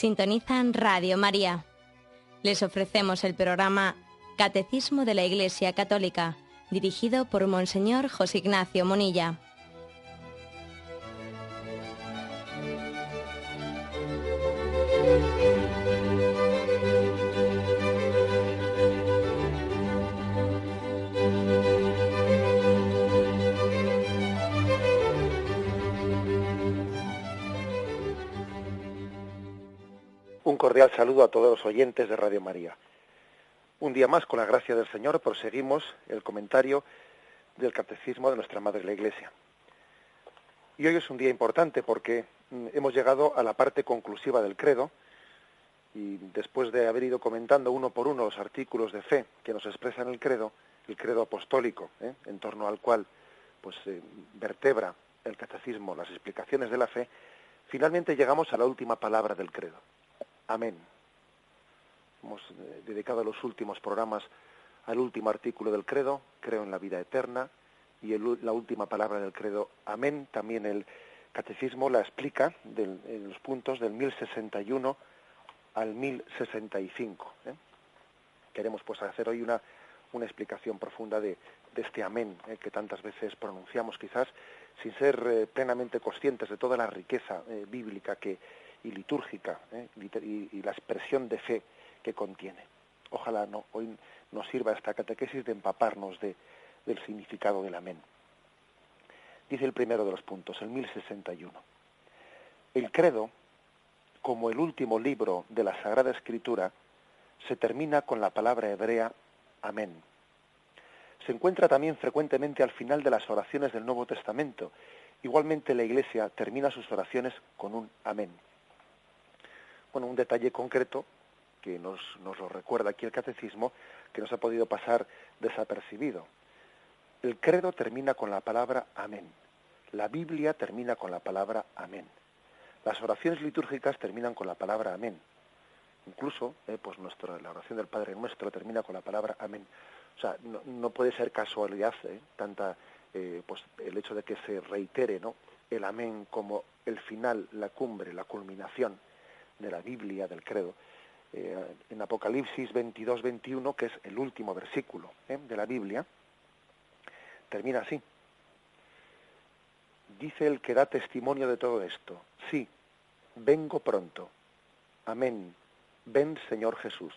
Sintonizan Radio María. Les ofrecemos el programa Catecismo de la Iglesia Católica, dirigido por Monseñor José Ignacio Munilla. Un cordial saludo a todos los oyentes de Radio María. Un día más, con la gracia del Señor, proseguimos el comentario del Catecismo de nuestra Madre la Iglesia. Y hoy es un día importante porque hemos llegado a la parte conclusiva del credo, y después de haber ido comentando uno por uno los artículos de fe que nos expresan el credo apostólico, en torno al cual vertebra el Catecismo las explicaciones de la fe, finalmente llegamos a la última palabra del credo. Amén. Hemos dedicado los últimos programas al último artículo del credo, creo en la vida eterna, y la última palabra del credo, amén. También el Catecismo la explica en los puntos del 1061 al 1065. Queremos hacer hoy una explicación profunda de este amén, que tantas veces pronunciamos, quizás sin ser plenamente conscientes de toda la riqueza bíblica y litúrgica, y la expresión de fe que contiene. Ojalá hoy nos sirva esta catequesis de empaparnos del significado del amén. Dice el primero de los puntos, el 1061. El credo, como el último libro de la Sagrada Escritura, se termina con la palabra hebrea amén. Se encuentra también frecuentemente al final de las oraciones del Nuevo Testamento. Igualmente la Iglesia termina sus oraciones con un amén. Bueno, un detalle concreto que nos lo recuerda aquí el Catecismo, que nos ha podido pasar desapercibido. El credo termina con la palabra amén. La Biblia termina con la palabra amén. Las oraciones litúrgicas terminan con la palabra amén. Incluso, la oración del Padre Nuestro termina con la palabra amén. O sea, no puede ser casualidad el hecho de que se reitere, el amén como el final, la cumbre, la culminación de la Biblia, del credo. En Apocalipsis 22-21, que es el último versículo de la Biblia, termina así. Dice el que da testimonio de todo esto: sí, vengo pronto. Amén. Ven, Señor Jesús.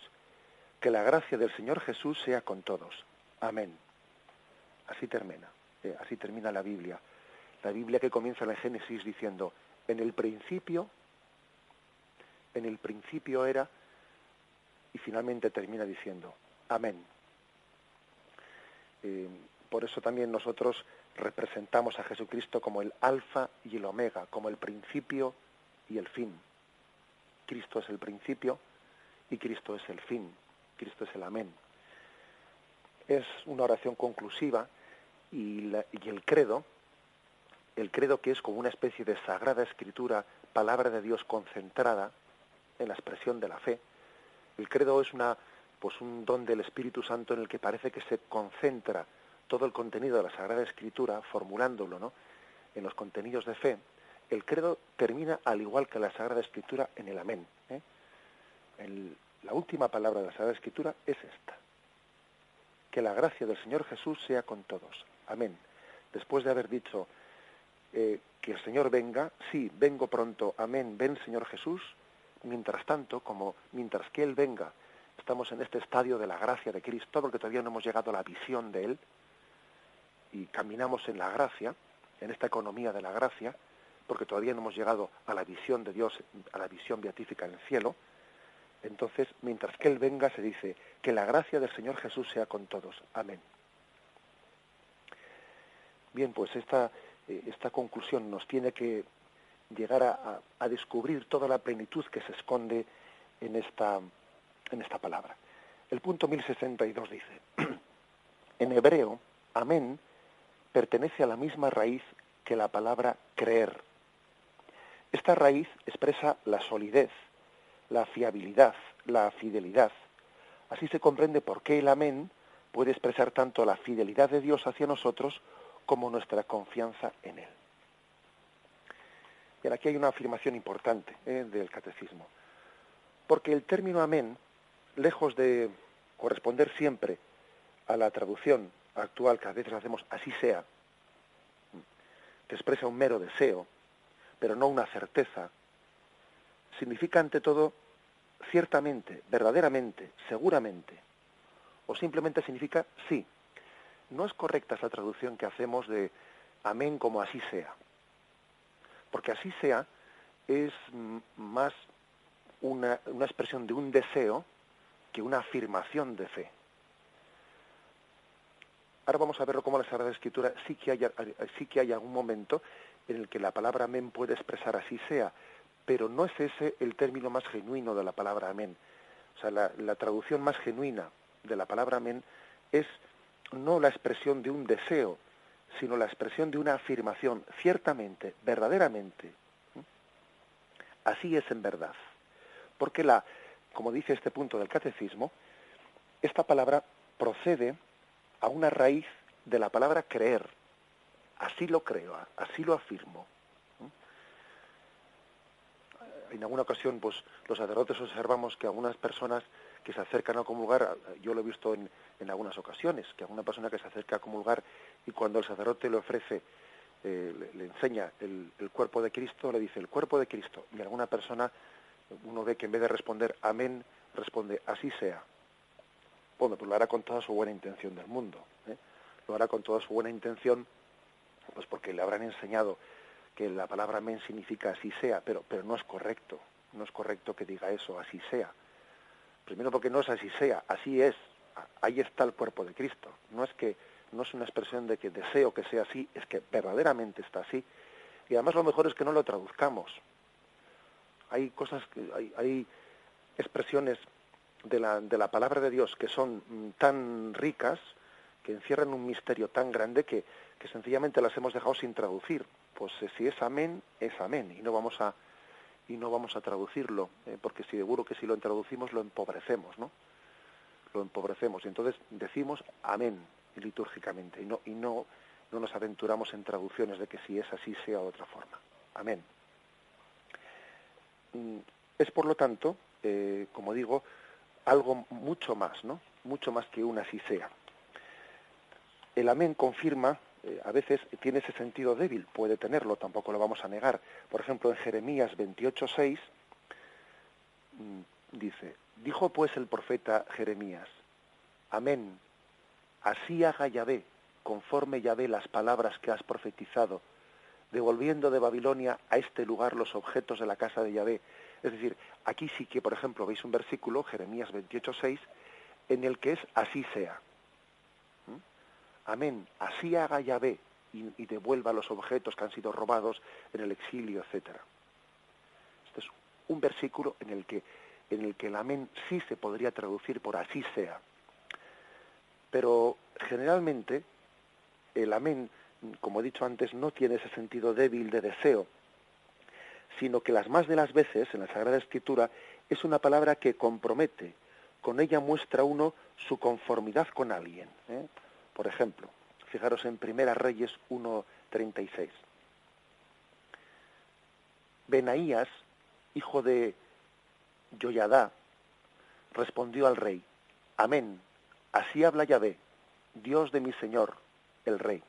Que la gracia del Señor Jesús sea con todos. Amén. Así termina la Biblia. La Biblia que comienza en el Génesis diciendo: en el principio era, y finalmente termina diciendo amén. Por eso también nosotros representamos a Jesucristo como el alfa y el omega, como el principio y el fin. Cristo es el principio y Cristo es el fin, Cristo es el amén. Es una oración conclusiva y el credo que es como una especie de sagrada escritura, palabra de Dios concentrada en la expresión de la fe. El credo es un don del Espíritu Santo en el que parece que se concentra todo el contenido de la Sagrada Escritura, formulándolo, en los contenidos de fe. El credo termina, al igual que la Sagrada Escritura, en el amén. La última palabra de la Sagrada Escritura es esta: que la gracia del Señor Jesús sea con todos. Amén. Después de haber dicho que el Señor venga, sí, vengo pronto, amén, ven Señor Jesús. Mientras tanto, mientras que Él venga, estamos en este estadio de la gracia de Cristo, porque todavía no hemos llegado a la visión de Él, y caminamos en la gracia, en esta economía de la gracia, porque todavía no hemos llegado a la visión de Dios, a la visión beatífica en el cielo. Entonces, mientras que Él venga, se dice: que la gracia del Señor Jesús sea con todos. Amén. Bien, pues esta conclusión nos tiene que llegar a descubrir toda la plenitud que se esconde en esta palabra. El punto 1062 dice: en hebreo, amén pertenece a la misma raíz que la palabra creer. Esta raíz expresa la solidez, la fiabilidad, la fidelidad. Así se comprende por qué el amén puede expresar tanto la fidelidad de Dios hacia nosotros como nuestra confianza en Él. Bien, aquí hay una afirmación importante del Catecismo. Porque el término amén, lejos de corresponder siempre a la traducción actual que a veces hacemos así sea, que expresa un mero deseo, pero no una certeza, significa ante todo ciertamente, verdaderamente, seguramente, o simplemente significa sí. No es correcta esa traducción que hacemos de amén como así sea, porque así sea es más una expresión de un deseo que una afirmación de fe. Ahora vamos a verlo cómo la Sagrada Escritura sí que hay algún momento en el que la palabra amén puede expresar así sea, pero no es ese el término más genuino de la palabra amén. O sea, la traducción más genuina de la palabra amén es no la expresión de un deseo, sino la expresión de una afirmación, ciertamente, verdaderamente. Así es en verdad. Porque como dice este punto del catecismo, esta palabra procede a una raíz de la palabra creer. Así lo creo, así lo afirmo. En alguna ocasión, pues, los sacerdotes observamos que algunas personas que se acercan a comulgar, yo lo he visto en algunas ocasiones, que alguna persona que se acerca a comulgar y cuando el sacerdote le ofrece, le enseña el cuerpo de Cristo, le dice el cuerpo de Cristo, y alguna persona, uno ve que en vez de responder amén, responde así sea. Bueno, pues lo hará con toda su buena intención del mundo, ¿eh? Lo hará con toda su buena intención, pues porque le habrán enseñado que la palabra amén significa así sea, pero no es correcto que diga eso, así sea. Primero porque no es así sea, así es, ahí está el cuerpo de Cristo. No es una expresión de que deseo que sea así, es que verdaderamente está así. Y además lo mejor es que no lo traduzcamos. Hay cosas, hay expresiones de la palabra de Dios que son tan ricas, que encierran un misterio tan grande que sencillamente las hemos dejado sin traducir. Pues si es amén, y no vamos a traducirlo, porque seguro que si lo traducimos lo empobrecemos, ¿no? Lo empobrecemos, y entonces decimos amén litúrgicamente, y no nos aventuramos en traducciones de que si es así sea de otra forma. Amén. Es por lo tanto, como digo, algo mucho más, ¿no? Mucho más que un así sea. El amén confirma, a veces tiene ese sentido débil, puede tenerlo, tampoco lo vamos a negar. Por ejemplo, en Jeremías 28:6 dice, dijo pues el profeta Jeremías, amén, así haga Yahvé, conforme Yahvé las palabras que has profetizado, devolviendo de Babilonia a este lugar los objetos de la casa de Yahvé. Es decir, aquí sí que, por ejemplo, veis un versículo, Jeremías 28:6, en el que es así sea. Amén, así haga Yahvé y devuelva los objetos que han sido robados en el exilio, etcétera. Este es un versículo en el que el amén sí se podría traducir por así sea. Pero generalmente el amén, como he dicho antes, no tiene ese sentido débil de deseo, sino que las más de las veces en la Sagrada Escritura es una palabra que compromete, con ella muestra uno su conformidad con alguien, ¿eh? Por ejemplo, fijaros en Primera Reyes 1:36. Benaías, hijo de Joiadá, respondió al rey, amén, así habla Yahvé, Dios de mi Señor, el rey.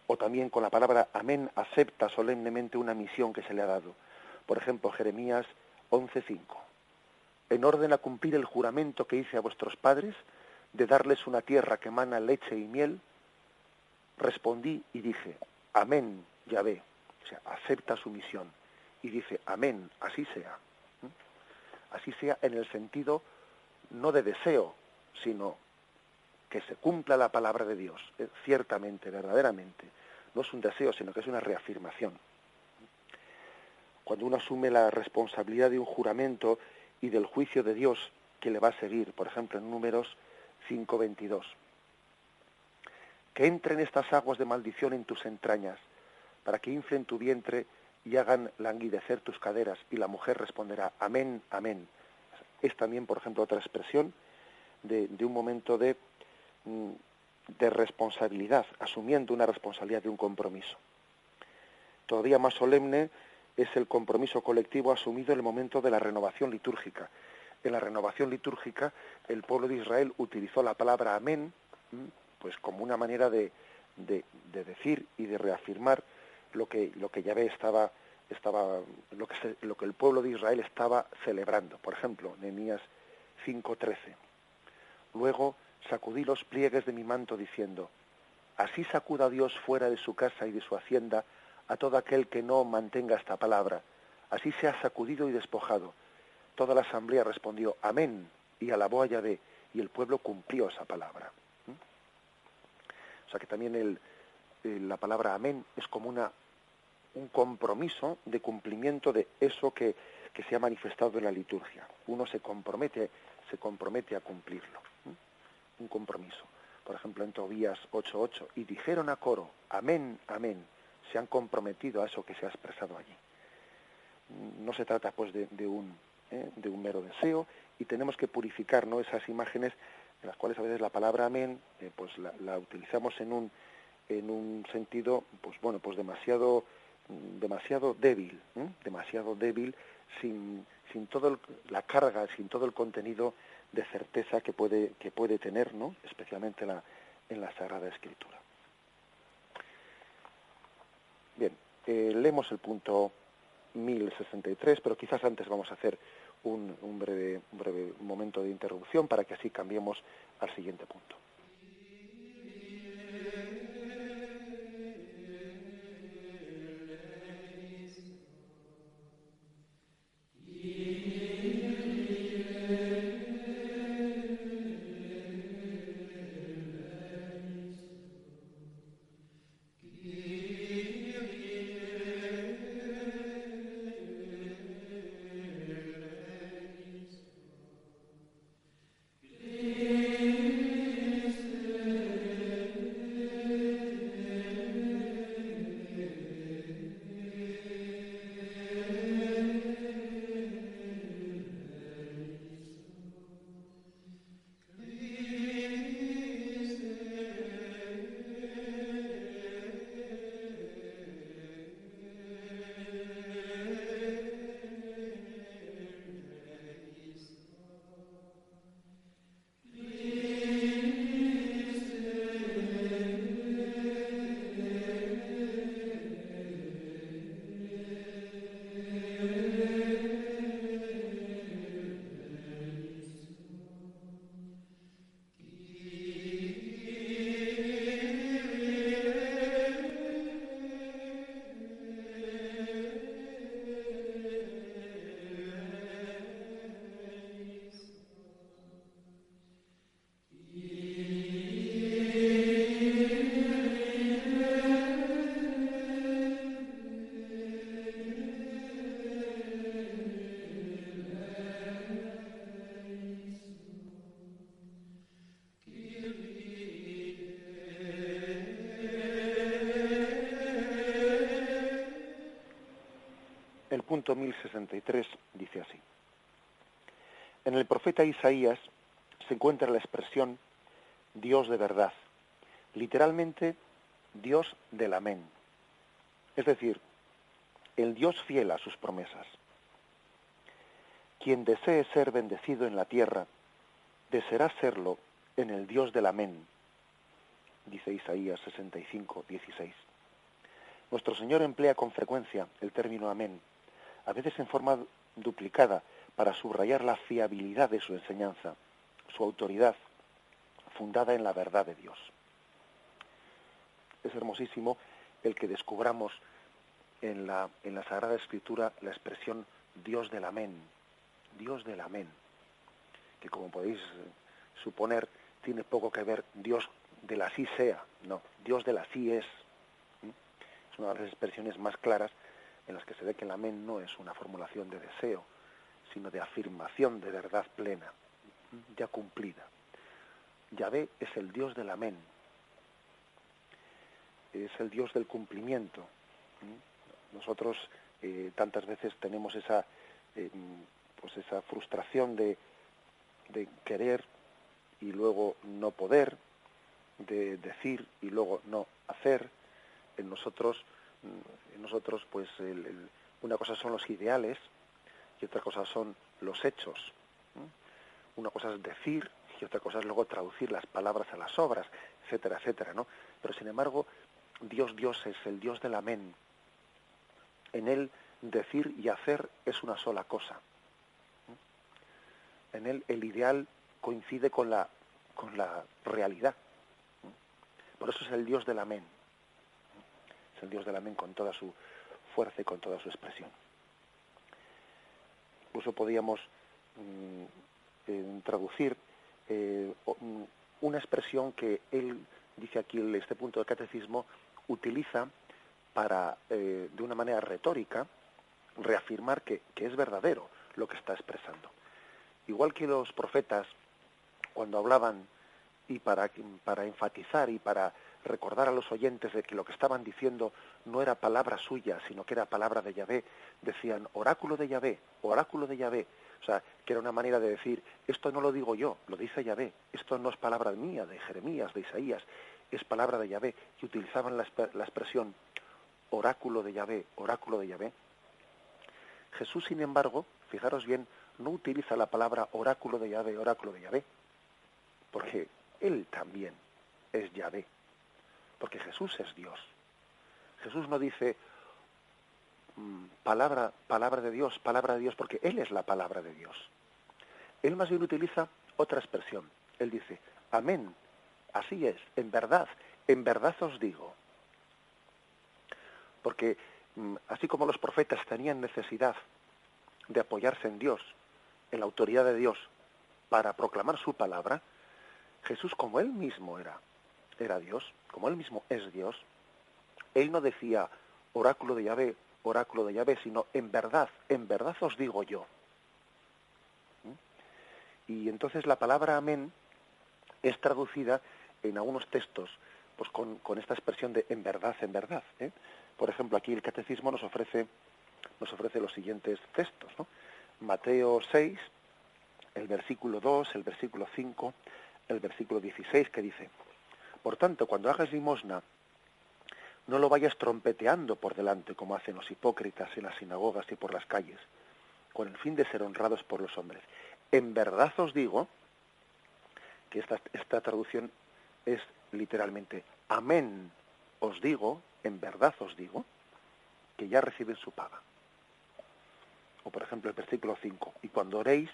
O también con la palabra amén acepta solemnemente una misión que se le ha dado. Por ejemplo, Jeremías 11:5. En orden a cumplir el juramento que hice a vuestros padres, de darles una tierra que emana leche y miel, respondí y dije, amén, Yahvé. O sea, acepta su misión. Y dice, amén, así sea. Así sea en el sentido no de deseo, sino que se cumpla la palabra de Dios, ciertamente, verdaderamente. No es un deseo, sino que es una reafirmación. Cuando uno asume la responsabilidad de un juramento y del juicio de Dios que le va a seguir, por ejemplo, en Números 5:22. Que entren estas aguas de maldición en tus entrañas, para que inflen tu vientre y hagan languidecer tus caderas. Y la mujer responderá, amén, amén. Es también, por ejemplo, otra expresión de un momento de responsabilidad, asumiendo una responsabilidad de un compromiso. Todavía más solemne es el compromiso colectivo asumido en el momento de la renovación litúrgica. En la renovación litúrgica, el pueblo de Israel utilizó la palabra amén, pues como una manera de decir y de reafirmar lo que Yahvé lo que el pueblo de Israel estaba celebrando. Por ejemplo, Nehemías 5:13. Luego sacudí los pliegues de mi manto diciendo: así sacuda Dios fuera de su casa y de su hacienda a todo aquel que no mantenga esta palabra. Así se ha sacudido y despojado. Toda la asamblea respondió amén y alabó a Yahvé, y el pueblo cumplió esa palabra. O sea que también la palabra amén es como un compromiso de cumplimiento de eso que se ha manifestado en la liturgia. Uno se compromete a cumplirlo. Un compromiso. Por ejemplo, en Tobías 8:8, y dijeron a coro, amén, amén. Se han comprometido a eso que se ha expresado allí. No se trata pues de un mero deseo, y tenemos que purificar, ¿no?, esas imágenes en las cuales a veces la palabra amén pues la utilizamos en un sentido pues demasiado débil, sin todo la carga, sin todo el contenido de certeza que puede tener, ¿no?, especialmente en la Sagrada Escritura. Bien, leemos el punto 1063, pero quizás antes vamos a hacer un breve momento de interrupción para que así cambiemos al siguiente punto. El punto 1063 dice así: en el profeta Isaías se encuentra la expresión Dios de verdad, literalmente Dios del amén, es decir, el Dios fiel a sus promesas. Quien desee ser bendecido en la tierra, deseará serlo en el Dios del amén, dice Isaías 65:16. Nuestro Señor emplea con frecuencia el término amén, a veces en forma duplicada, para subrayar la fiabilidad de su enseñanza, su autoridad, fundada en la verdad de Dios. Es hermosísimo el que descubramos en la Sagrada Escritura la expresión Dios del amén, que como podéis suponer tiene poco que ver Dios del así sea, no, Dios del así es. Es una de las expresiones más claras en las que se ve que el amén no es una formulación de deseo, sino de afirmación de verdad plena, ya cumplida. Yahvé es el Dios del amén, es el Dios del cumplimiento. Nosotros tantas veces tenemos esa frustración de querer y luego no poder, de decir y luego no hacer. En nosotros pues Una cosa son los ideales y otra cosa son los hechos. Una cosa es decir y otra cosa es luego traducir las palabras a las obras, etcétera, etcétera, ¿no? Pero sin embargo, Dios es el Dios del amén. En él decir y hacer es una sola cosa. En él el ideal coincide con la realidad. Por eso es el Dios del amén. Es el Dios del amén con toda su fuerza y con toda su expresión. Incluso podíamos traducir una expresión que él dice aquí en este punto del catecismo, utiliza para, de una manera retórica, reafirmar que es verdadero lo que está expresando. Igual que los profetas, cuando hablaban, y para enfatizar y para recordar a los oyentes de que lo que estaban diciendo no era palabra suya, sino que era palabra de Yahvé, decían oráculo de Yahvé, oráculo de Yahvé. O sea, que era una manera de decir, esto no lo digo yo, lo dice Yahvé, esto no es palabra mía, de Jeremías, de Isaías, es palabra de Yahvé. Y utilizaban la expresión oráculo de Yahvé, oráculo de Yahvé. Jesús, sin embargo, fijaros bien, no utiliza la palabra oráculo de Yahvé, porque él también es Yahvé, porque Jesús es Dios. Jesús no dice palabra de Dios, porque él es la palabra de Dios. Él más bien utiliza otra expresión. Él dice, amén, así es, en verdad os digo. Porque así como los profetas tenían necesidad de apoyarse en Dios, en la autoridad de Dios, para proclamar su palabra, Jesús, como él mismo era Dios, como él mismo es Dios, él no decía oráculo de Yahvé, sino en verdad os digo yo. Y entonces la palabra amén es traducida en algunos textos pues con esta expresión de en verdad, ¿eh? Por ejemplo, aquí el catecismo nos ofrece los siguientes textos, ¿no? Mateo 6, el versículo 2, el versículo 5, el versículo 16, que dice: por tanto, cuando hagas limosna, no lo vayas trompeteando por delante como hacen los hipócritas en las sinagogas y por las calles, con el fin de ser honrados por los hombres. En verdad os digo, que esta traducción es literalmente, amén os digo, en verdad os digo, que ya reciben su paga. O por ejemplo el versículo 5, y cuando oréis,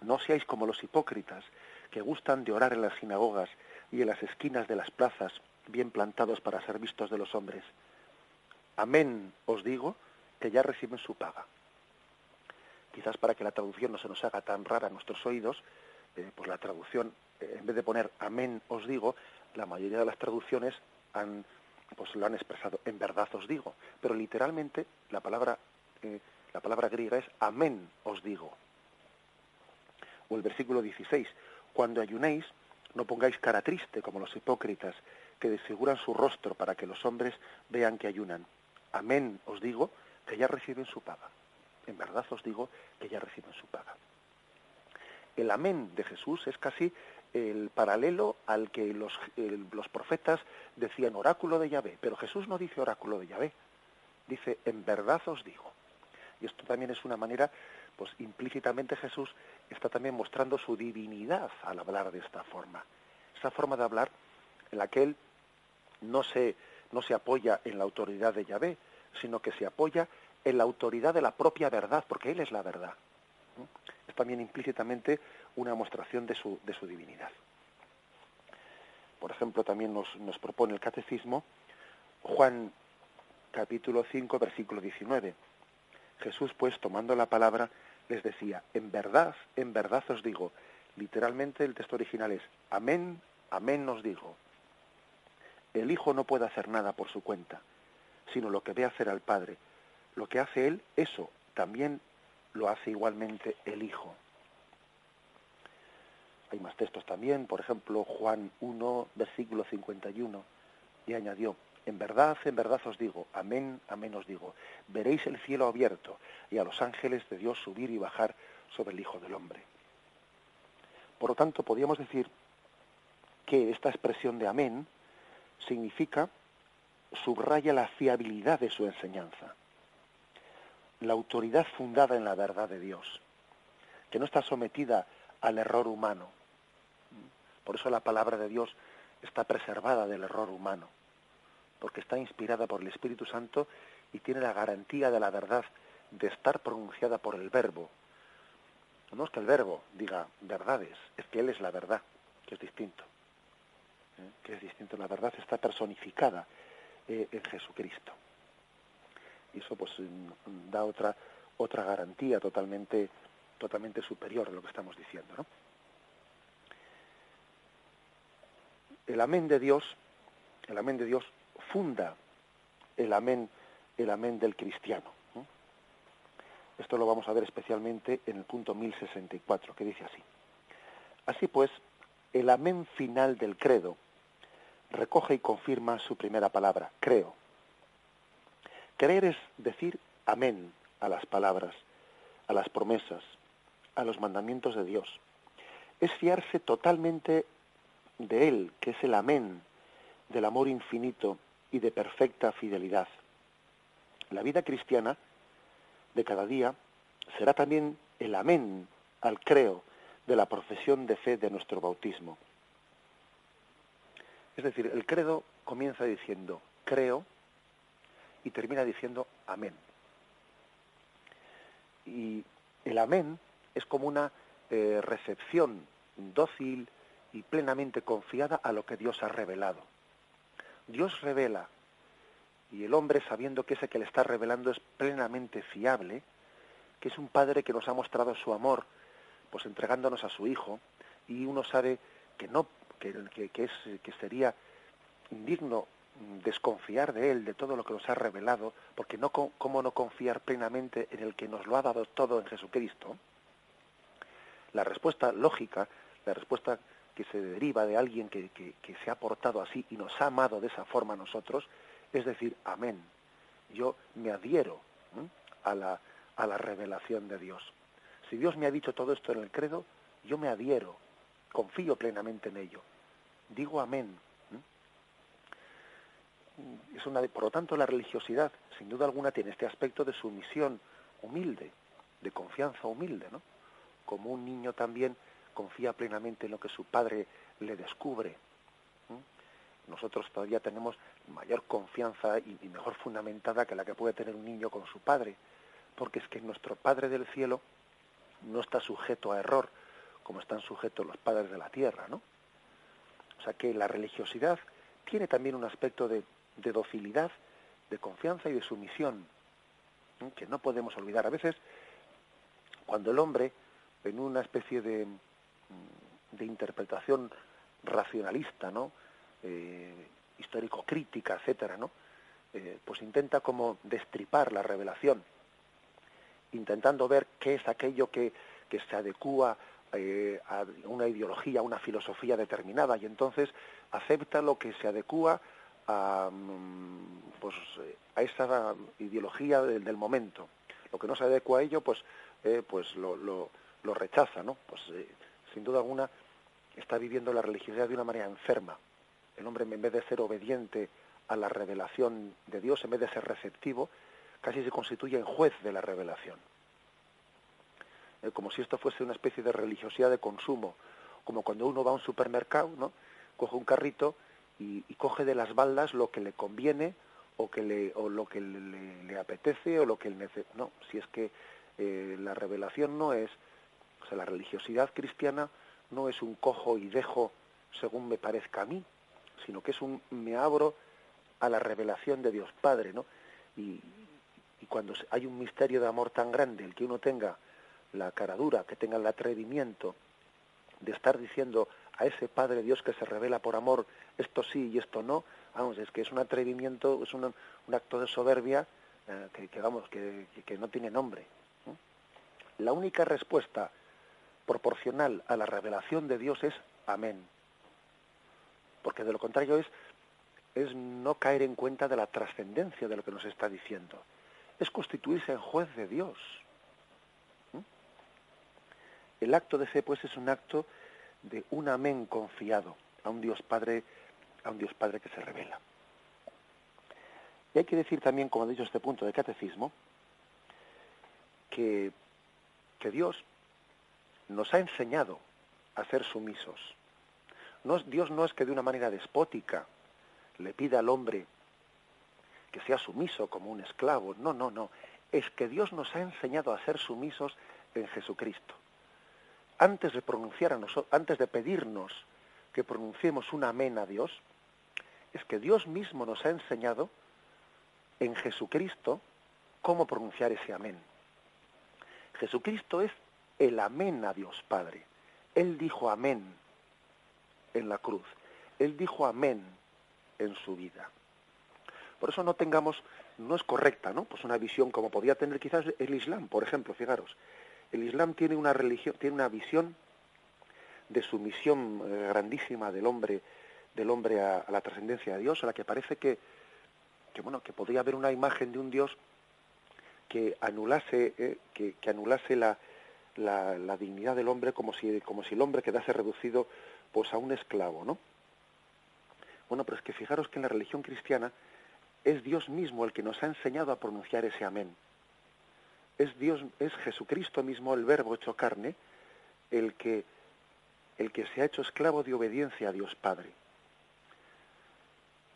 no seáis como los hipócritas, que gustan de orar en las sinagogas y en las esquinas de las plazas, bien plantados para ser vistos de los hombres. Amén os digo, que ya reciben su paga. Quizás para que la traducción no se nos haga tan rara a nuestros oídos, pues la traducción, en vez de poner amén os digo, la mayoría de las traducciones lo han expresado, en verdad os digo. Pero literalmente la palabra griega es amén os digo. O el versículo 16, cuando ayunéis, no pongáis cara triste como los hipócritas, que desfiguran su rostro para que los hombres vean que ayunan. Amén os digo, que ya reciben su paga. En verdad os digo que ya reciben su paga. El amén de Jesús es casi el paralelo al que los profetas decían oráculo de Yahvé, pero Jesús no dice oráculo de Yahvé, dice en verdad os digo. Y esto también es una manera, pues implícitamente Jesús está también mostrando su divinidad al hablar de esta forma. Esa forma de hablar en la que él no se apoya en la autoridad de Yahvé, sino que se apoya en la autoridad de la propia verdad, porque él es la verdad. Es también implícitamente una mostración de su divinidad. Por ejemplo, también nos propone el catecismo Juan capítulo 5, versículo 19. Jesús, pues, tomando la palabra, les decía, en verdad os digo. Literalmente el texto original es, amén, amén os digo. El Hijo no puede hacer nada por su cuenta, sino lo que ve hacer al Padre. Lo que hace Él, eso también lo hace igualmente el Hijo. Hay más textos también, por ejemplo, Juan 1, versículo 51, y añadió, en verdad os digo, amén, amén os digo, veréis el cielo abierto y a los ángeles de Dios subir y bajar sobre el Hijo del Hombre. Por lo tanto, podríamos decir que esta expresión de amén subraya la fiabilidad de su enseñanza. la autoridad fundada en la verdad de Dios, que no está sometida al error humano. Por eso la palabra de Dios está preservada del error humano, porque está inspirada por el Espíritu Santo y tiene la garantía de la verdad de estar pronunciada por el Verbo. No es que el Verbo diga verdades, es que Él es la verdad, que es distinto. Que es distinto, la verdad está personificada en Jesucristo. Y eso pues da otra garantía totalmente superior a lo que estamos diciendo, ¿no? El amén de Dios funda el amén del cristiano, ¿no? Esto lo vamos a ver especialmente en el punto 1064, que dice así: así pues, el amén final del credo recoge y confirma su primera palabra, creo. Creer es decir amén a las palabras, a las promesas, a los mandamientos de Dios. Es fiarse totalmente de Él, que es el amén del amor infinito y de perfecta fidelidad. La vida cristiana de cada día será también el amén al creo de la profesión de fe de nuestro bautismo. Es decir, el credo comienza diciendo creo y termina diciendo amén. Y el amén es como una recepción dócil y plenamente confiada a lo que Dios ha revelado. Dios revela, y el hombre, sabiendo que ese que le está revelando es plenamente fiable, que es un padre que nos ha mostrado su amor, pues entregándonos a su hijo, y uno sabe que no, que sería indigno desconfiar de él, de todo lo que nos ha revelado, porque cómo no confiar plenamente en el que nos lo ha dado todo en Jesucristo. La respuesta lógica, la respuesta que se deriva de alguien que se ha portado así y nos ha amado de esa forma a nosotros, es decir, amén. Yo me adhiero a la revelación de Dios. Si Dios me ha dicho todo esto en el credo, yo me adhiero, confío plenamente en ello. Digo amén. Por lo tanto, la religiosidad, sin duda alguna, tiene este aspecto de sumisión humilde, de confianza humilde, ¿no? Como un niño también confía plenamente en lo que su padre le descubre. Nosotros todavía tenemos mayor confianza y mejor fundamentada que la que puede tener un niño con su padre, porque es que nuestro Padre del cielo no está sujeto a error, como están sujetos los padres de la tierra, ¿no? O sea que la religiosidad tiene también un aspecto de docilidad, de confianza y de sumisión, que no podemos olvidar. A veces, cuando el hombre, en una especie de interpretación racionalista, ¿no? Histórico-crítica, etcétera, ¿no? Pues intenta como destripar la revelación, intentando ver qué es aquello que se adecúa a una ideología, a una filosofía determinada, y entonces acepta lo que se adecúa a esa ideología del momento. Lo que no se adecua a ello, pues lo rechaza, ¿no? Pues sin duda alguna está viviendo la religiosidad de una manera enferma. El hombre, en vez de ser obediente a la revelación de Dios, en vez de ser receptivo, casi se constituye en juez de la revelación. Como si esto fuese una especie de religiosidad de consumo, como cuando uno va a un supermercado, ¿no? Coge un carrito y coge de las baldas lo que le conviene o lo que le apetece o lo que él necesita. No, si es que la revelación no es, o sea, la religiosidad cristiana no es un cojo y dejo según me parezca a mí, sino que es me abro a la revelación de Dios Padre, ¿no? Y cuando hay un misterio de amor tan grande, el que uno tenga la caradura, que tenga el atrevimiento de estar diciendo a ese Padre Dios que se revela por amor, esto sí y esto no, vamos, es que es un atrevimiento, es un acto de soberbia que no tiene nombre. La única respuesta proporcional a la revelación de Dios es amén, porque de lo contrario es no caer en cuenta de la trascendencia de lo que nos está diciendo, es constituirse en juez de Dios. El acto de fe, pues, es un acto de un amén confiado a un Dios Padre que se revela. Y hay que decir también, como ha dicho este punto de catecismo, que Dios nos ha enseñado a ser sumisos. Dios no es que de una manera despótica le pida al hombre que sea sumiso como un esclavo. No, no, no. Es que Dios nos ha enseñado a ser sumisos en Jesucristo. Antes de pedirnos que pronunciemos un amén a Dios, es que Dios mismo nos ha enseñado en Jesucristo cómo pronunciar ese amén. Jesucristo es el amén a Dios Padre. Él dijo amén en la cruz. Él dijo amén en su vida. Por eso no es correcta, ¿no? Pues una visión como podía tener quizás el Islam, por ejemplo, fijaros. El Islam tiene una una visión de sumisión grandísima del hombre a la trascendencia de Dios, a la que parece que podría haber una imagen de un Dios que anulase la dignidad del hombre como si el hombre quedase reducido pues a un esclavo, ¿no? Bueno, pero es que fijaros que en la religión cristiana es Dios mismo el que nos ha enseñado a pronunciar ese amén. Es Jesucristo mismo, el Verbo hecho carne, el que se ha hecho esclavo de obediencia a Dios Padre,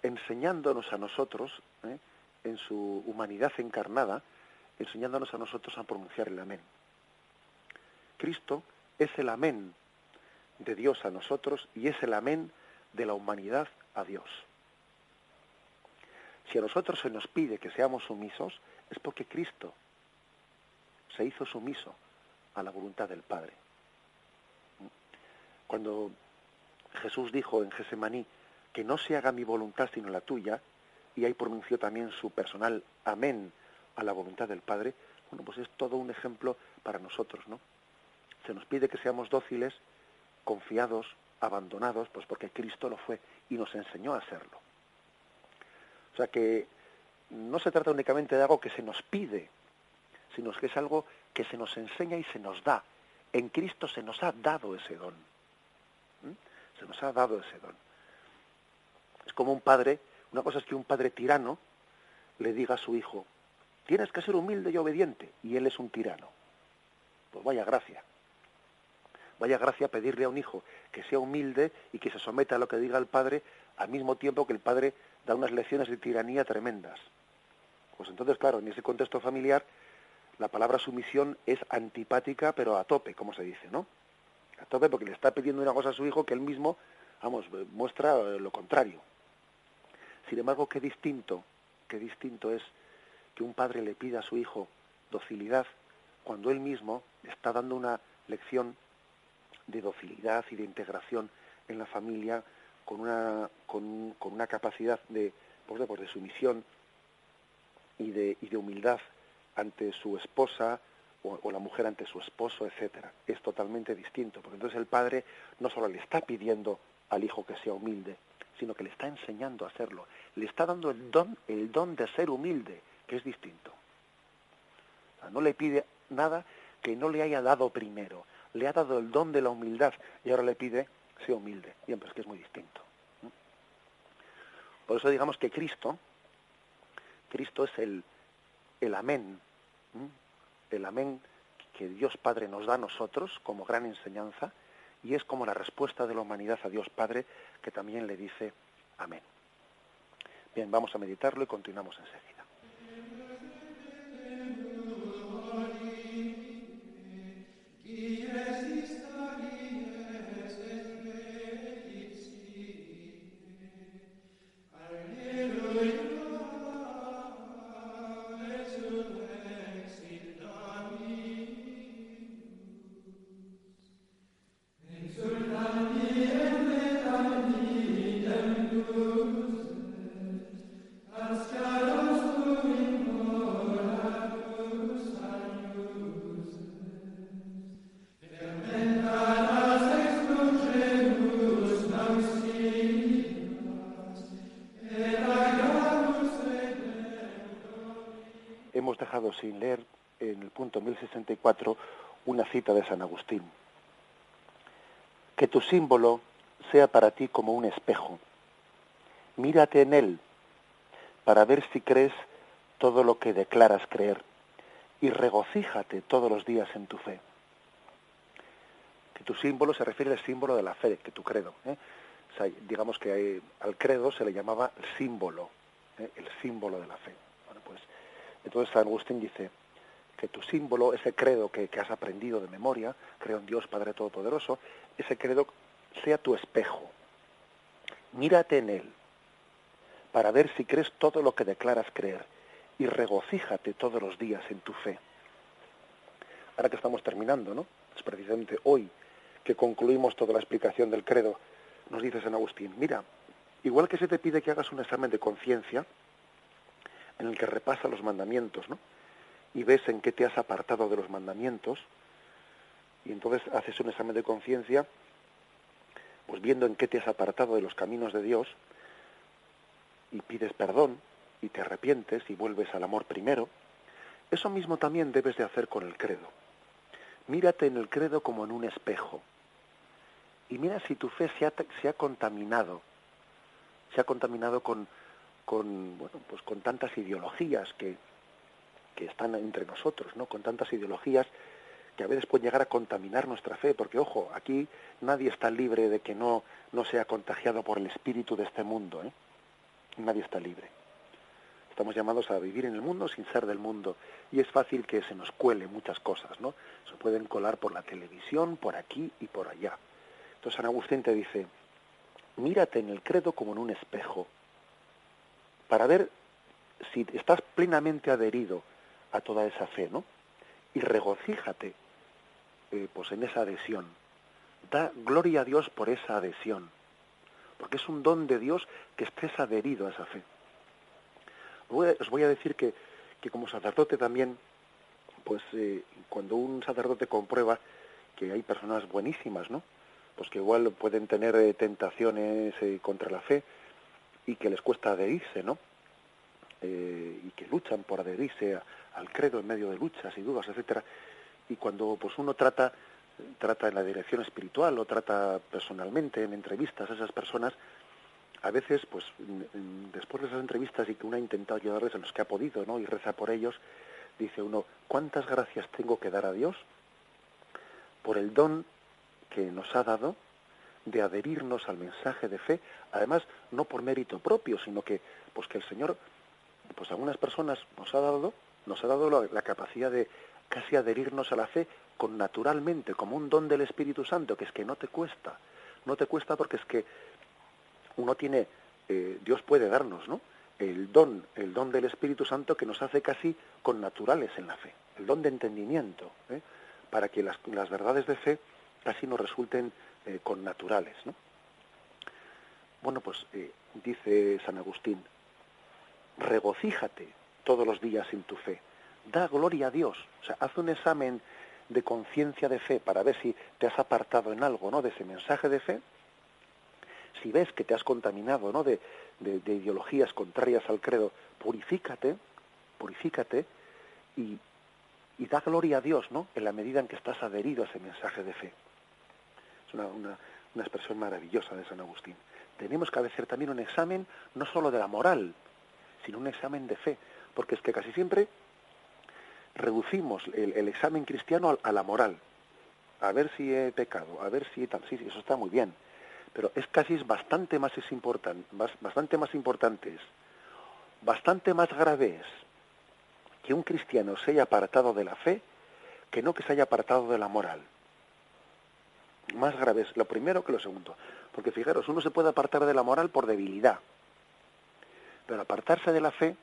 enseñándonos a nosotros, en su humanidad encarnada, enseñándonos a nosotros a pronunciar el amén. Cristo es el amén de Dios a nosotros y es el amén de la humanidad a Dios. Si a nosotros se nos pide que seamos sumisos, es porque Cristo se hizo sumiso a la voluntad del Padre. Cuando Jesús dijo en Gesemaní que no se haga mi voluntad sino la tuya, y ahí pronunció también su personal amén a la voluntad del Padre, bueno, pues es todo un ejemplo para nosotros, ¿no? Se nos pide que seamos dóciles, confiados, abandonados, pues porque Cristo lo fue y nos enseñó a serlo. O sea que no se trata únicamente de algo que se nos pide, sino que es algo que se nos enseña y se nos da. En Cristo se nos ha dado ese don. Se nos ha dado ese don. Es como un padre, una cosa es que un padre tirano le diga a su hijo, tienes que ser humilde y obediente, y él es un tirano. Pues vaya gracia. Vaya gracia pedirle a un hijo que sea humilde y que se someta a lo que diga el padre, al mismo tiempo que el padre da unas lecciones de tiranía tremendas. Pues entonces, claro, en ese contexto familiar, la palabra sumisión es antipática, pero a tope, como se dice, ¿no? A tope porque le está pidiendo una cosa a su hijo que él mismo, muestra lo contrario. Sin embargo, qué distinto es que un padre le pida a su hijo docilidad cuando él mismo está dando una lección de docilidad y de integración en la familia con una capacidad de sumisión y de humildad ante su esposa o la mujer ante su esposo, etcétera. Es totalmente distinto, porque entonces el padre no solo le está pidiendo al hijo que sea humilde, sino que le está enseñando a hacerlo. Le está dando el don de ser humilde, que es distinto. O sea, no le pide nada que no le haya dado primero. Le ha dado el don de la humildad y ahora le pide sea humilde. Bien, pues que es muy distinto. Por eso digamos que Cristo es el amén, el amén que Dios Padre nos da a nosotros como gran enseñanza, y es como la respuesta de la humanidad a Dios Padre, que también le dice amén. Bien, vamos a meditarlo y continuamos enseguida. Hemos dejado sin leer en el punto 1064 una cita de San Agustín. Que tu símbolo sea para ti como un espejo. Mírate en él para ver si crees todo lo que declaras creer y regocíjate todos los días en tu fe. Que tu símbolo se refiere al símbolo de la fe, que tu credo. O sea, digamos que al credo se le llamaba símbolo, el símbolo de la fe. Bueno, pues entonces San Agustín dice que tu símbolo, ese credo que has aprendido de memoria, creo en Dios Padre Todopoderoso, ese credo sea tu espejo. Mírate en él para ver si crees todo lo que declaras creer y regocíjate todos los días en tu fe. Ahora que estamos terminando, ¿no? Es precisamente hoy que concluimos toda la explicación del credo, nos dice San Agustín, mira, igual que se te pide que hagas un examen de conciencia en el que repasas los mandamientos, ¿no? Y ves en qué te has apartado de los mandamientos, y entonces haces un examen de conciencia, pues viendo en qué te has apartado de los caminos de Dios, y pides perdón, y te arrepientes, y vuelves al amor primero, eso mismo también debes de hacer con el credo. Mírate en el credo como en un espejo, y mira si tu fe se ha contaminado con tantas ideologías que están entre nosotros, ¿no? Con tantas ideologías que a veces pueden llegar a contaminar nuestra fe, porque ojo, aquí nadie está libre de que no sea contagiado por el espíritu de este mundo, ¿eh? Nadie está libre. Estamos llamados a vivir en el mundo sin ser del mundo, y es fácil que se nos cuele muchas cosas, ¿no? Se pueden colar por la televisión, por aquí y por allá. Entonces San Agustín te dice, mírate en el credo como en un espejo, para ver si estás plenamente adherido a toda esa fe, ¿no? Y regocíjate pues en esa adhesión. Da gloria a Dios por esa adhesión, porque es un don de Dios que estés adherido a esa fe. Os voy a decir que como sacerdote también, pues cuando un sacerdote comprueba que hay personas buenísimas, ¿no? Pues que igual pueden tener tentaciones contra la fe y que les cuesta adherirse, ¿no? Y que luchan por adherirse al credo en medio de luchas y dudas, etcétera. Y cuando pues uno trata en la dirección espiritual o trata personalmente en entrevistas a esas personas, a veces, pues después de esas entrevistas y que uno ha intentado ayudarles en los que ha podido, ¿no? Y reza por ellos, dice uno, ¿cuántas gracias tengo que dar a Dios por el don que nos ha dado de adherirnos al mensaje de fe? Además, no por mérito propio, sino que pues que el Señor, pues a algunas personas nos ha dado la capacidad de casi adherirnos a la fe con naturalmente, como un don del Espíritu Santo, que es que no te cuesta porque es que uno tiene, Dios puede darnos, ¿no? El don del Espíritu Santo que nos hace casi con naturales en la fe, el don de entendimiento, para que las verdades de fe casi nos resulten con naturales, ¿no? Bueno, pues dice San Agustín, regocíjate todos los días en tu fe, da gloria a Dios, o sea, haz un examen de conciencia de fe para ver si te has apartado en algo, ¿no? De ese mensaje de fe. Si ves que te has contaminado, ¿no? de ideologías contrarias al credo, purifícate y da gloria a Dios, ¿no? En la medida en que estás adherido a ese mensaje de fe. Es una expresión maravillosa de San Agustín. Tenemos que hacer también un examen no solo de la moral, sino un examen de fe, porque es que casi siempre reducimos el examen cristiano a la moral. A ver si he pecado, a ver si tal. Sí, eso está muy bien. Pero bastante más importante, bastante más grave es que un cristiano se haya apartado de la fe que no que se haya apartado de la moral. Más grave es lo primero que lo segundo. Porque fijaros, uno se puede apartar de la moral por debilidad, pero apartarse de la fe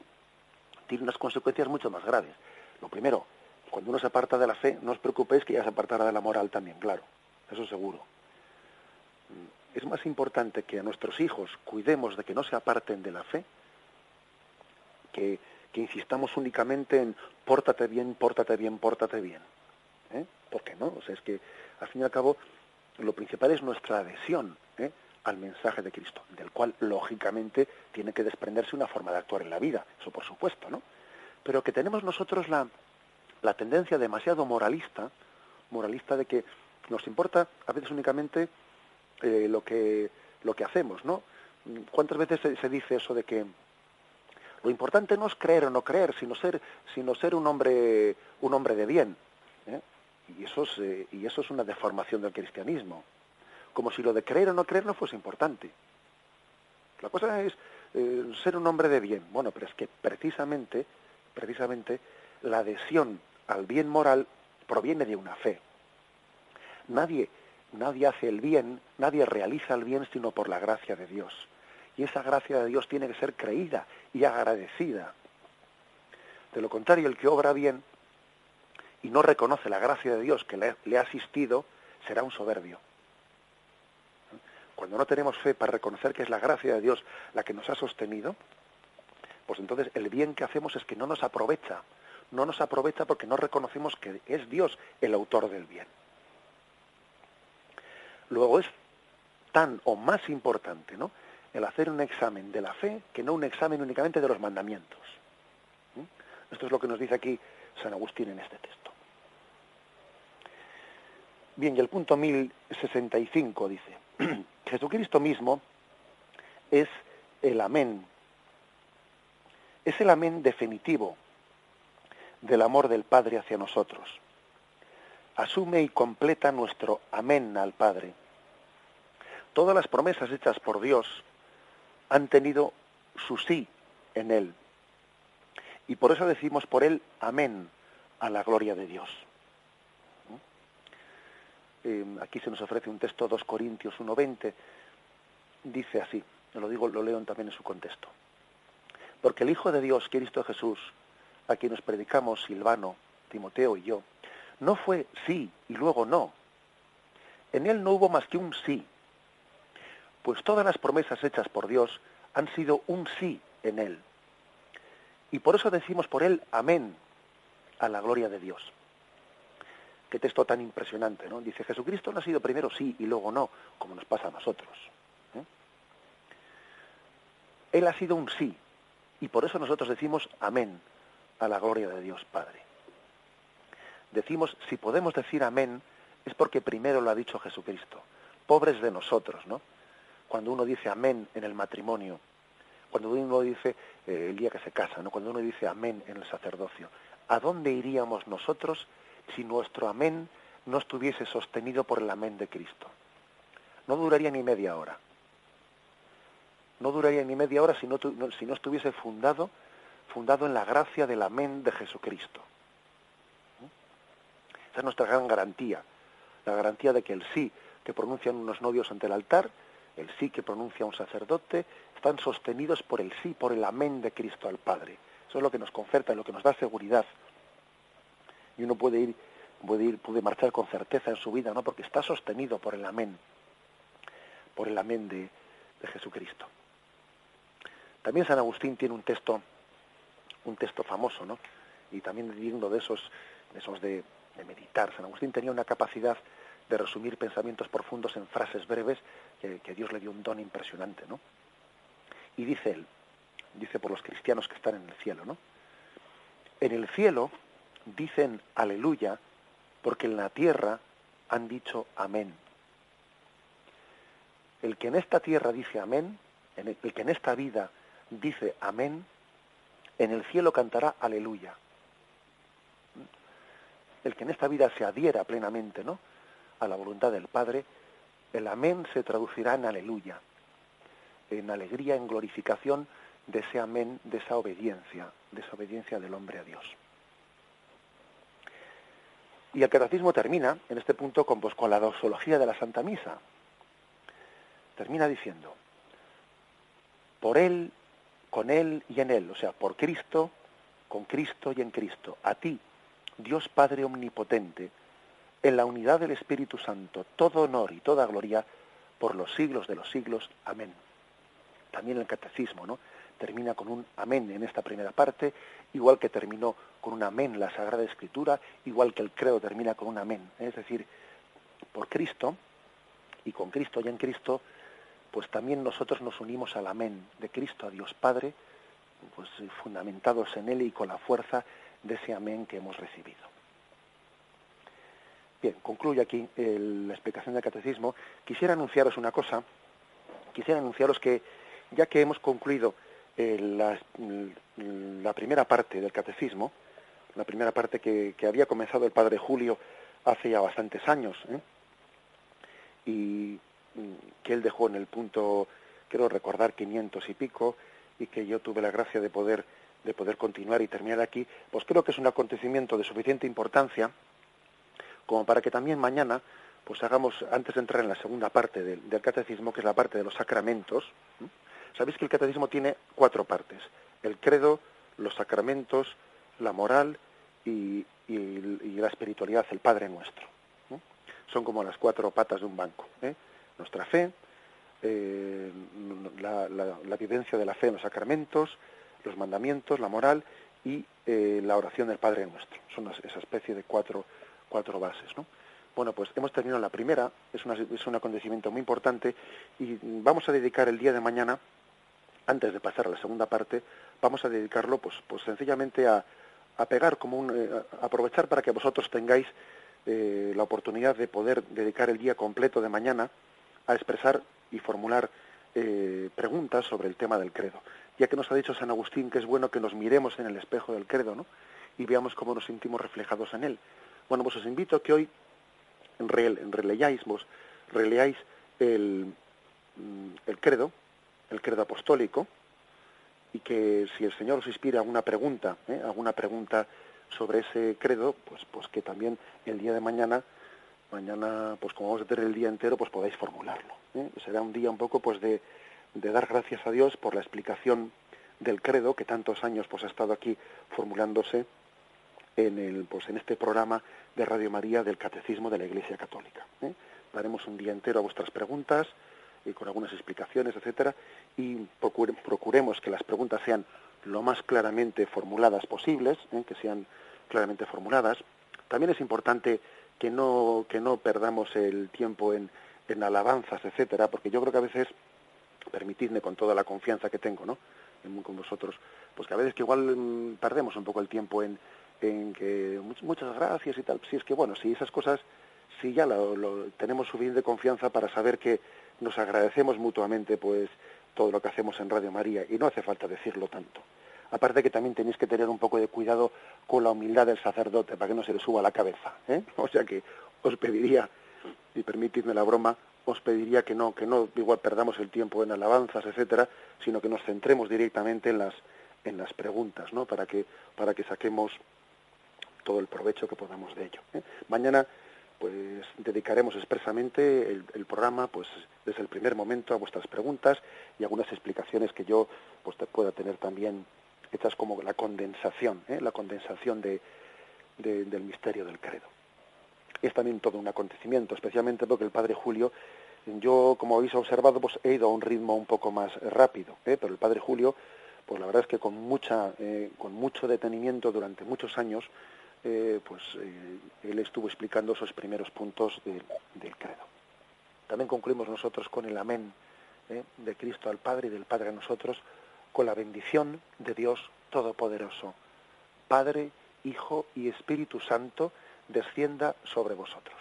tiene unas consecuencias mucho más graves. Lo primero, cuando uno se aparta de la fe, no os preocupéis que ya se apartará de la moral también, claro, eso seguro. Es más importante que a nuestros hijos cuidemos de que no se aparten de la fe, que insistamos únicamente en pórtate bien, pórtate bien, pórtate bien. ¿Por qué no? O sea, es que al fin y al cabo lo principal es nuestra adhesión al mensaje de Cristo, del cual lógicamente tiene que desprenderse una forma de actuar en la vida, eso por supuesto, ¿no? Pero que tenemos nosotros la tendencia demasiado moralista de que nos importa a veces únicamente lo que hacemos, ¿no? ¿Cuántas veces se dice eso de que Lo importante no es creer o no creer, sino ser un hombre de bien, ¿eh? Y eso es una deformación del cristianismo. Como si lo de creer o no creer no fuese importante. La cosa es ser un hombre de bien. Bueno, pero es que precisamente la adhesión al bien moral proviene de una fe. Nadie hace el bien, nadie realiza el bien sino por la gracia de Dios. Y esa gracia de Dios tiene que ser creída y agradecida. De lo contrario, el que obra bien y no reconoce la gracia de Dios que le ha asistido, será un soberbio. Cuando no tenemos fe para reconocer que es la gracia de Dios la que nos ha sostenido, pues entonces el bien que hacemos es que no nos aprovecha. No nos aprovecha porque no reconocemos que es Dios el autor del bien. Luego es tan o más importante, ¿no?, el hacer un examen de la fe que no un examen únicamente de los mandamientos. Esto es lo que nos dice aquí San Agustín en este texto. Bien, y el punto 1065 dice: Jesucristo mismo es el amén. Es el amén definitivo del amor del Padre hacia nosotros. Asume y completa nuestro amén al Padre. Todas las promesas hechas por Dios han tenido su sí en Él. Y por eso decimos por Él amén a la gloria de Dios. Aquí se nos ofrece un texto, 2 Corintios 1:20, dice así, lo leo también en su contexto. Porque el Hijo de Dios, Cristo Jesús, a quien nos predicamos Silvano, Timoteo y yo, no fue sí y luego no. En Él no hubo más que un sí. Pues todas las promesas hechas por Dios han sido un sí en Él. Y por eso decimos por Él amén a la gloria de Dios. Qué texto tan impresionante, ¿no? Dice, Jesucristo no ha sido primero sí y luego no, como nos pasa a nosotros. Él ha sido un sí, y por eso nosotros decimos amén a la gloria de Dios Padre. Decimos, si podemos decir amén, es porque primero lo ha dicho Jesucristo. Pobres de nosotros, ¿no? Cuando uno dice amén en el matrimonio, cuando uno dice el día que se casa, ¿no?, cuando uno dice amén en el sacerdocio, ¿a dónde iríamos nosotros si nuestro amén no estuviese sostenido por el amén de Cristo? No duraría ni media hora. No duraría ni media hora si no estuviese fundado en la gracia del amén de Jesucristo. Esa es nuestra gran garantía, la garantía de que el sí que pronuncian unos novios ante el altar, el sí que pronuncia un sacerdote, están sostenidos por el sí, por el amén de Cristo al Padre. Eso es lo que nos conforta, lo que nos da seguridad. Y uno puede marchar con certeza en su vida, ¿no?, porque está sostenido por el amén de Jesucristo. También San Agustín tiene un texto famoso, ¿no?, y también digno de esos de meditar. San Agustín tenía una capacidad de resumir pensamientos profundos en frases breves que Dios le dio un don impresionante, ¿no? Y dice por los cristianos que están en el cielo, ¿no? En el cielo dicen aleluya porque en la tierra han dicho amén. El que en esta tierra dice amén, el que en esta vida dice amén, en el cielo cantará aleluya. El que en esta vida se adhiera plenamente, ¿no?, a la voluntad del Padre, el amén se traducirá en aleluya, en alegría, en glorificación de ese amén, de esa obediencia del hombre a Dios. Y el catecismo termina en este punto con la doxología de la Santa Misa. Termina diciendo, por Él, con Él y en Él, o sea, por Cristo, con Cristo y en Cristo, a ti, Dios Padre omnipotente, en la unidad del Espíritu Santo, todo honor y toda gloria por los siglos de los siglos. Amén. También el catecismo, ¿no?, termina con un amén en esta primera parte, igual que terminó con un amén la Sagrada Escritura, igual que el credo termina con un amén. Es decir, por Cristo y con Cristo y en Cristo, pues también nosotros nos unimos al amén de Cristo, a Dios Padre, pues fundamentados en Él y con la fuerza de ese amén que hemos recibido. Bien, concluyo aquí la explicación del catecismo. Quisiera anunciaros una cosa, que ya que hemos concluido la primera parte del catecismo, la primera parte que había comenzado el padre Julio hace ya bastantes años, y que él dejó en el punto, quiero recordar, 500 y pico, y que yo tuve la gracia de poder continuar y terminar aquí. Pues creo que es un acontecimiento de suficiente importancia como para que también mañana pues hagamos, antes de entrar en la segunda parte del catecismo, que es la parte de los sacramentos. Sabéis que el catecismo tiene 4 partes: el credo, los sacramentos, la moral y la espiritualidad, el Padre Nuestro. Son como las 4 patas de un banco. Nuestra fe, la vivencia de la fe en los sacramentos, los mandamientos, la moral y la oración del Padre Nuestro. Son esa especie de cuatro bases, ¿no? Bueno, pues hemos terminado la primera, es un acontecimiento muy importante, y vamos a dedicar el día de mañana, antes de pasar a la segunda parte, vamos a dedicarlo pues sencillamente a pegar como aprovechar para que vosotros tengáis la oportunidad de poder dedicar el día completo de mañana a expresar y formular preguntas sobre el tema del credo. Ya que nos ha dicho San Agustín que es bueno que nos miremos en el espejo del credo, ¿no? Y veamos cómo nos sentimos reflejados en él. Bueno, pues os invito a que hoy releáis el credo apostólico, y que si el Señor os inspira alguna pregunta sobre ese credo, pues que también el día de mañana, pues como vamos a tener el día entero, pues podáis formularlo. Será un día un poco pues de dar gracias a Dios por la explicación del credo que tantos años pues ha estado aquí formulándose en este programa de Radio María del Catecismo de la Iglesia Católica. Daremos un día entero a vuestras preguntas y con algunas explicaciones, etcétera, y procuremos que las preguntas sean lo más claramente formuladas posibles, que sean claramente formuladas. También es importante que no perdamos el tiempo en alabanzas, etcétera, porque yo creo que a veces, permitidme con toda la confianza que tengo, ¿no?, con vosotros, pues que a veces que igual perdemos un poco el tiempo en que muchas gracias y tal. Si es que, bueno, si esas cosas, si ya tenemos suficiente confianza para saber que nos agradecemos mutuamente pues todo lo que hacemos en Radio María, y no hace falta decirlo tanto. Aparte que también tenéis que tener un poco de cuidado con la humildad del sacerdote para que no se le suba la cabeza, O sea que os pediría, y permitidme la broma, os pediría que no igual perdamos el tiempo en alabanzas, etcétera, sino que nos centremos directamente en las preguntas, ¿no?, para que saquemos todo el provecho que podamos de ello. Mañana pues dedicaremos expresamente el programa pues desde el primer momento a vuestras preguntas y algunas explicaciones que yo pues pueda tener también hechas como la condensación del misterio del credo. Es también todo un acontecimiento, especialmente porque el Padre Julio, yo, como habéis observado, pues he ido a un ritmo un poco más rápido, pero el Padre Julio, pues la verdad es que con mucho detenimiento durante muchos años, él estuvo explicando esos primeros puntos del credo. También concluimos nosotros con el amén de Cristo al Padre y del Padre a nosotros, con la bendición de Dios Todopoderoso. Padre, Hijo y Espíritu Santo, descienda sobre vosotros.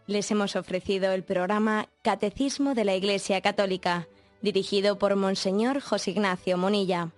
Les hemos ofrecido el programa Catecismo de la Iglesia Católica, dirigido por Monseñor José Ignacio Munilla.